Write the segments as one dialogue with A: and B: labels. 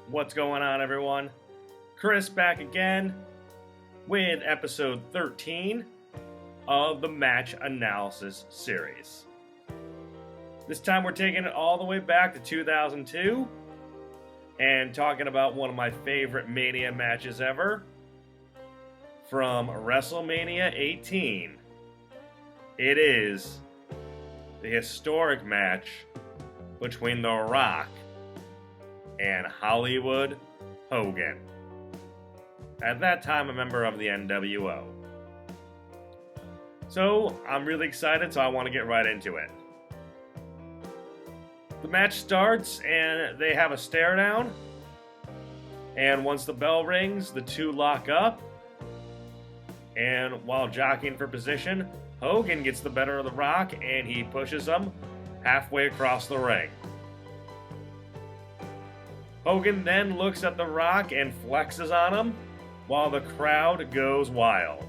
A: What's going on, everyone? Chris back again with episode 13 of the Match Analysis series. This time we're taking it all the way back to 2002 and talking about one of my favorite Mania matches ever from WrestleMania 18. It is the historic match between The Rock and Hollywood Hogan. At that time, a member of the NWO. So, I'm really excited, so I want to get right into it. The match starts, and they have a stare down. And once the bell rings, the two lock up. And while jockeying for position, Hogan gets the better of The Rock, and he pushes him halfway across the ring. Hogan then looks at The Rock and flexes on him, while the crowd goes wild.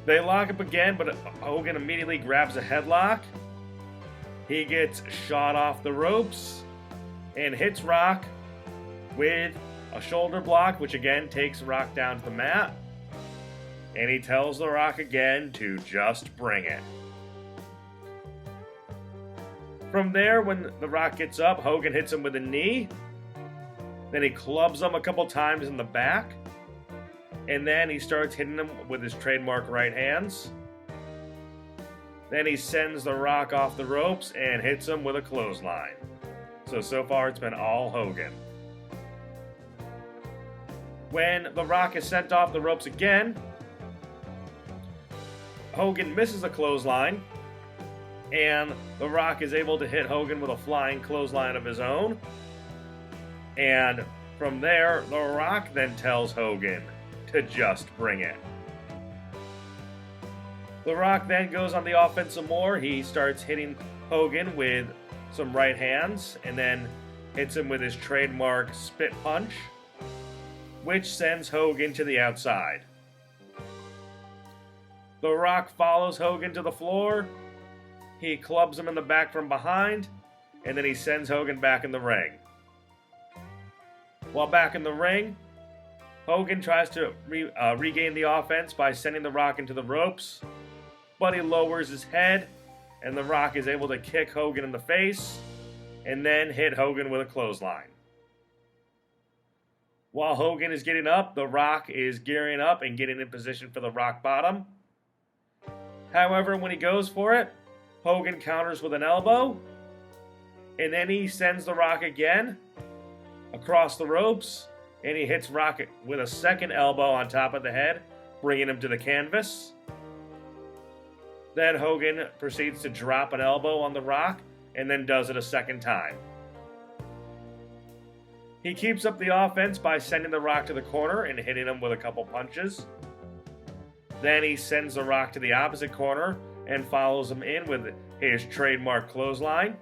A: They lock up again, but Hogan immediately grabs a headlock. He gets shot off the ropes and hits Rock with a shoulder block, which again takes Rock down to the mat. And he tells The Rock again to just bring it. From there, when The Rock gets up, Hogan hits him with a knee. Then he clubs him a couple times in the back. And then he starts hitting him with his trademark right hands. Then he sends The Rock off the ropes and hits him with a clothesline. So far it's been all Hogan. When The Rock is sent off the ropes again, Hogan misses a clothesline. And The Rock is able to hit Hogan with a flying clothesline of his own. And from there, The Rock then tells Hogan to just bring it. The Rock then goes on the offense some more. He starts hitting Hogan with some right hands and then hits him with his trademark spit punch, which sends Hogan to the outside. The Rock follows Hogan to the floor. He clubs him in the back from behind, and then he sends Hogan back in the ring. While back in the ring, Hogan tries to regain the offense by sending The Rock into the ropes, but he lowers his head, and The Rock is able to kick Hogan in the face, and then hit Hogan with a clothesline. While Hogan is getting up, The Rock is gearing up and getting in position for the rock bottom. However, when he goes for it, Hogan counters with an elbow, and then he sends The Rock again across the ropes, and he hits Rock with a second elbow on top of the head, bringing him to the canvas. Then Hogan proceeds to drop an elbow on The Rock, and then does it a second time. He keeps up the offense by sending The Rock to the corner and hitting him with a couple punches. Then he sends The Rock to the opposite corner and follows him in with his trademark clothesline.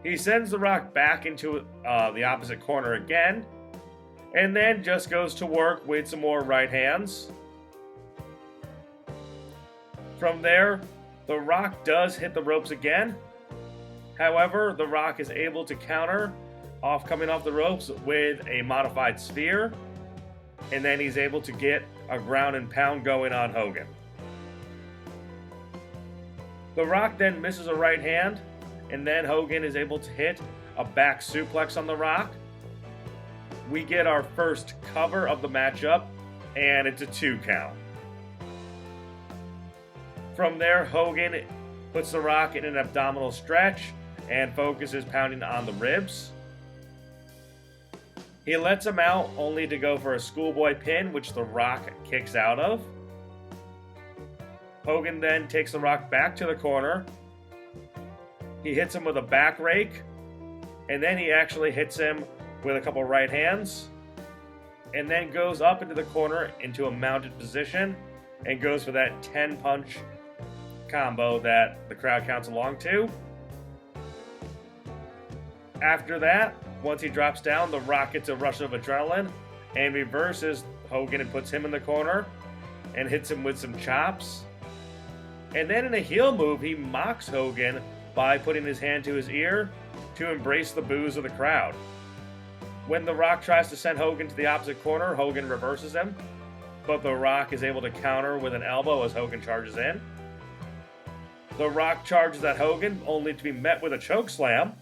A: He sends The Rock back into the opposite corner again, and then just goes to work with some more right hands. From there, The Rock does hit the ropes again. However, The Rock is able to counter coming off the ropes with a modified spear, and then he's able to get a ground and pound going on Hogan. The Rock then misses a right hand, and then Hogan is able to hit a back suplex on The Rock. We get our first cover of the matchup, and it's a 2 count. From there, Hogan puts The Rock in an abdominal stretch and focuses pounding on the ribs. He lets him out only to go for a schoolboy pin, which The Rock kicks out of. Hogan then takes The Rock back to the corner. He hits him with a back rake, and then he actually hits him with a couple right hands, and then goes up into the corner into a mounted position and goes for that 10-punch combo that the crowd counts along to. After that, once he drops down, The Rock gets a rush of adrenaline and reverses Hogan and puts him in the corner and hits him with some chops. And then in a heel move, he mocks Hogan by putting his hand to his ear to embrace the boos of the crowd. When The Rock tries to send Hogan to the opposite corner, Hogan reverses him, but The Rock is able to counter with an elbow as Hogan charges in. The Rock charges at Hogan, only to be met with a chokeslam.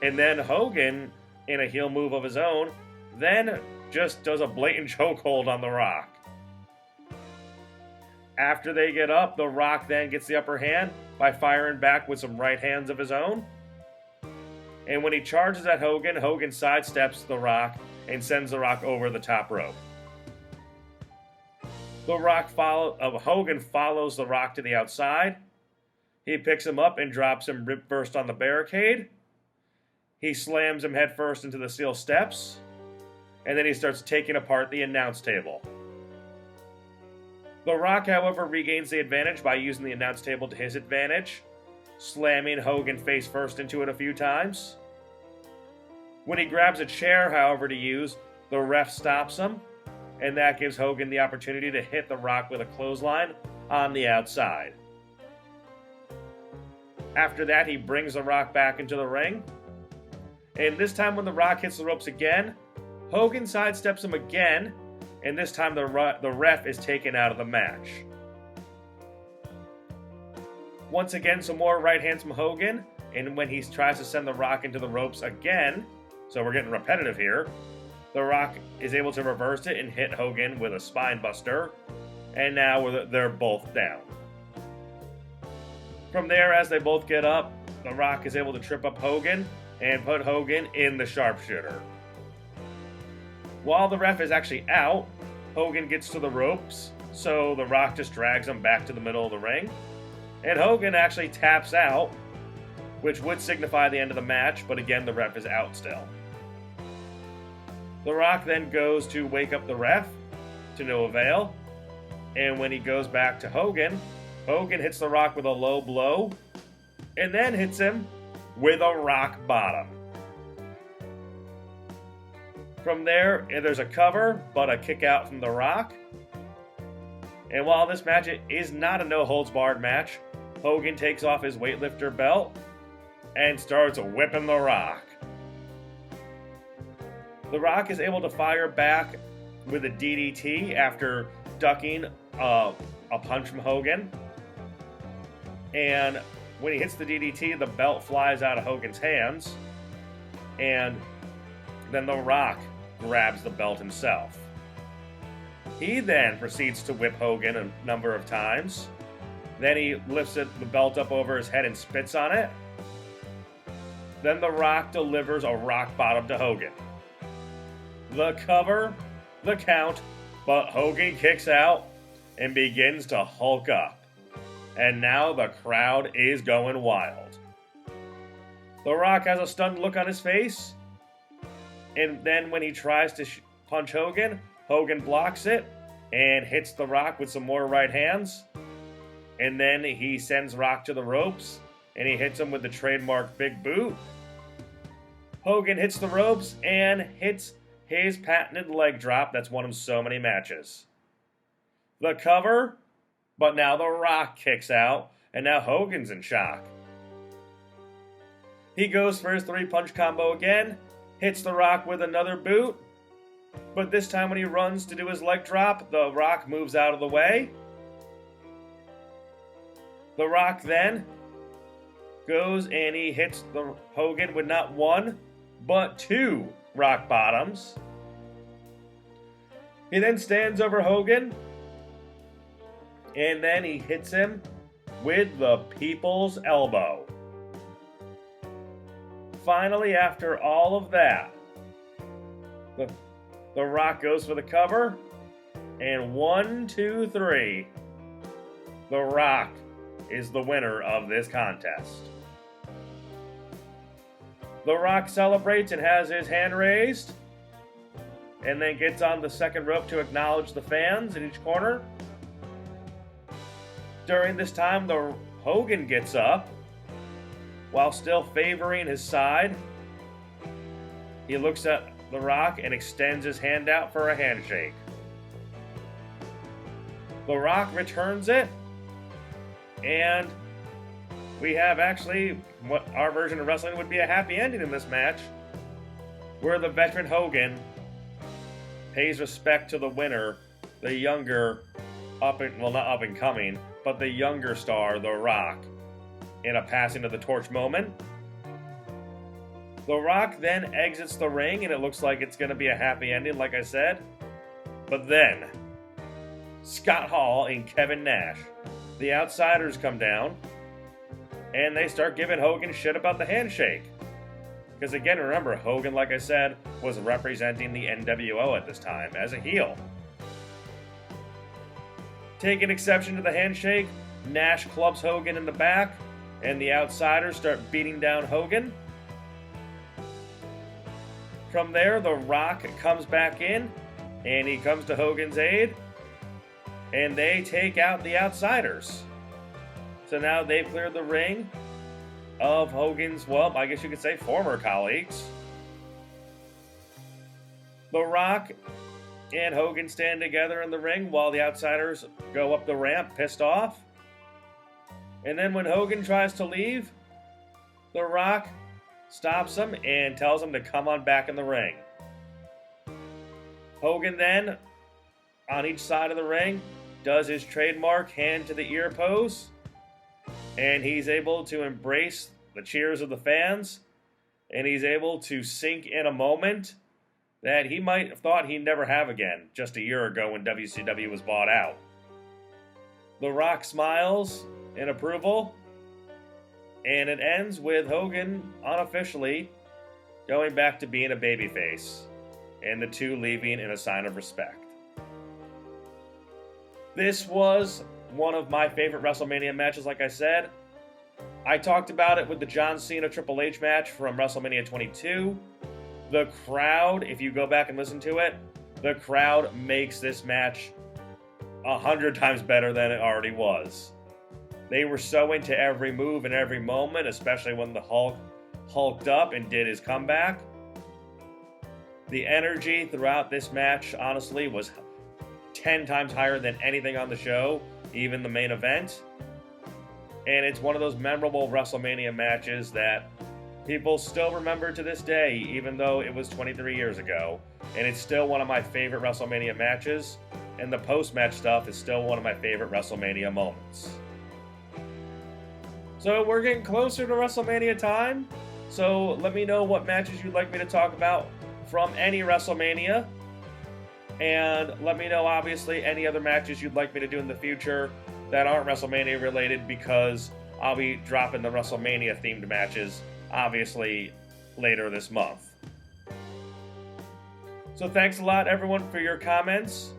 A: And then Hogan, in a heel move of his own, then just does a blatant chokehold on The Rock. After they get up, The Rock then gets the upper hand by firing back with some right hands of his own. And when he charges at Hogan, Hogan sidesteps The Rock and sends The Rock over the top rope. Hogan follows The Rock to the outside. He picks him up and drops him rib first on the barricade. He slams him head first into the steel steps. And then he starts taking apart the announce table. The Rock, however, regains the advantage by using the announce table to his advantage, slamming Hogan face first into it a few times. When he grabs a chair, however, to use, the ref stops him, and that gives Hogan the opportunity to hit The Rock with a clothesline on the outside. After that, he brings The Rock back into the ring, and this time when The Rock hits the ropes again, Hogan sidesteps him again, and this time the ref is taken out of the match. Once again, some more right hands from Hogan, and when he tries to send The Rock into the ropes again, so we're getting repetitive here, The Rock is able to reverse it and hit Hogan with a spine buster, and now they're both down. From there, as they both get up, The Rock is able to trip up Hogan and put Hogan in the sharpshooter. While the ref is actually out, Hogan gets to the ropes, so The Rock just drags him back to the middle of the ring, and Hogan actually taps out, which would signify the end of the match, but again, the ref is out still. The Rock then goes to wake up the ref, to no avail, and when he goes back to Hogan, Hogan hits The Rock with a low blow, and then hits him with a rock bottom. From there, there's a cover, but a kick out from The Rock. And while this match is not a no-holds-barred match, Hogan takes off his weightlifter belt and starts whipping The Rock. The Rock is able to fire back with a DDT after ducking a punch from Hogan. And when he hits the DDT, the belt flies out of Hogan's hands. And then The Rock grabs the belt himself. He then proceeds to whip Hogan a number of times. Then he lifts the belt up over his head and spits on it. Then The Rock delivers a rock bottom to Hogan. The cover, the count, but Hogan kicks out and begins to hulk up. And now the crowd is going wild. The Rock has a stunned look on his face. And then when he tries to punch Hogan, Hogan blocks it and hits The Rock with some more right hands. And then he sends Rock to the ropes and he hits him with the trademark big boot. Hogan hits the ropes and hits his patented leg drop that's won him so many matches. The cover, but now The Rock kicks out and now Hogan's in shock. He goes for his 3-punch combo again, hits The Rock with another boot, but this time when he runs to do his leg drop, The Rock moves out of the way. The Rock then goes and he hits Hogan with not one, but 2 rock bottoms. He then stands over Hogan, and then he hits him with the People's Elbow. Finally, after all of that, the Rock goes for the cover, and 1, 2, 3, The Rock is the winner of this contest. The Rock celebrates and has his hand raised, and then gets on the second rope to acknowledge the fans in each corner. During this time, Hogan gets up, while still favoring his side. He looks at The Rock and extends his hand out for a handshake. The Rock returns it, and we have actually what our version of wrestling would be a happy ending in this match, where the veteran Hogan pays respect to the winner, the younger, not up and coming, but the younger star, The Rock, in a passing of the torch moment. The Rock then exits the ring, and it looks like it's going to be a happy ending, like I said. But then, Scott Hall and Kevin Nash, the Outsiders, come down, and they start giving Hogan shit about the handshake. Because again, remember, Hogan, like I said, was representing the NWO at this time as a heel. Taking exception to the handshake, Nash clubs Hogan in the back, and the Outsiders start beating down Hogan. From there, The Rock comes back in, and he comes to Hogan's aid, and they take out the Outsiders. So now they've cleared the ring of Hogan's, well, I guess you could say former colleagues. The Rock and Hogan stand together in the ring while the Outsiders go up the ramp, pissed off. And then when Hogan tries to leave, The Rock stops him and tells him to come on back in the ring. Hogan then, on each side of the ring, does his trademark hand to the ear pose, and he's able to embrace the cheers of the fans, and he's able to sink in a moment that he might have thought he'd never have again just a year ago when WCW was bought out. The Rock smiles in approval, and it ends with Hogan unofficially going back to being a babyface, and the two leaving in a sign of respect. This was one of my favorite WrestleMania matches, like I said. I talked about it with the John Cena Triple H match from WrestleMania 22. The crowd, if you go back and listen to it, the crowd makes this match 100 times better than it already was. They were so into every move and every moment, especially when the Hulk hulked up and did his comeback. The energy throughout this match, honestly, was 10 times higher than anything on the show, even the main event. And it's one of those memorable WrestleMania matches that people still remember to this day, even though it was 23 years ago. And it's still one of my favorite WrestleMania matches, and the post-match stuff is still one of my favorite WrestleMania moments. So we're getting closer to WrestleMania time, so let me know what matches you'd like me to talk about from any WrestleMania, and let me know, obviously, any other matches you'd like me to do in the future that aren't WrestleMania related, because I'll be dropping the WrestleMania themed matches, obviously, later this month. So thanks a lot, everyone, for your comments,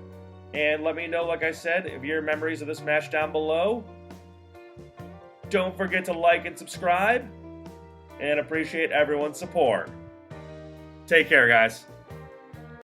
A: and let me know, like I said, if your memories of this match down below. Don't forget to like and subscribe, and appreciate everyone's support. Take care, guys.